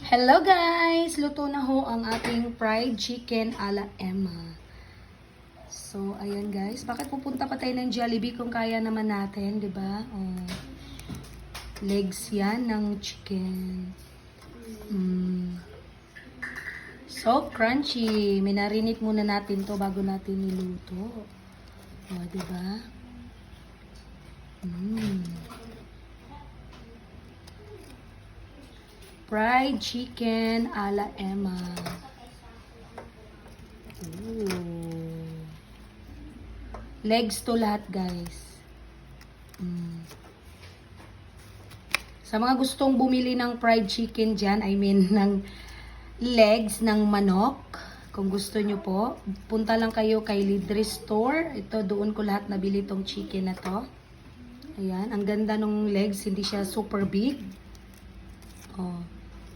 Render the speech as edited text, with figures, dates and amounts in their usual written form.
Hello guys! Luto na ho ang ating fried chicken ala Emma. So, ayan guys. Bakit pupunta pa tayo ng Jollibee kung kaya naman natin, di ba? Oh. Legs yan ng chicken. So crunchy. Minarinate muna natin to bago natin niluto. Oh, di ba? Fried chicken ala Emma. Ooh. Legs to lahat, guys. Sa mga gustong bumili ng fried chicken dyan, I mean, ng legs ng manok, kung gusto nyo po, punta lang kayo kay Lidre Store. Ito, doon ko lahat nabili tong chicken na to. Ayan, ang ganda ng legs, hindi siya super big. Oh.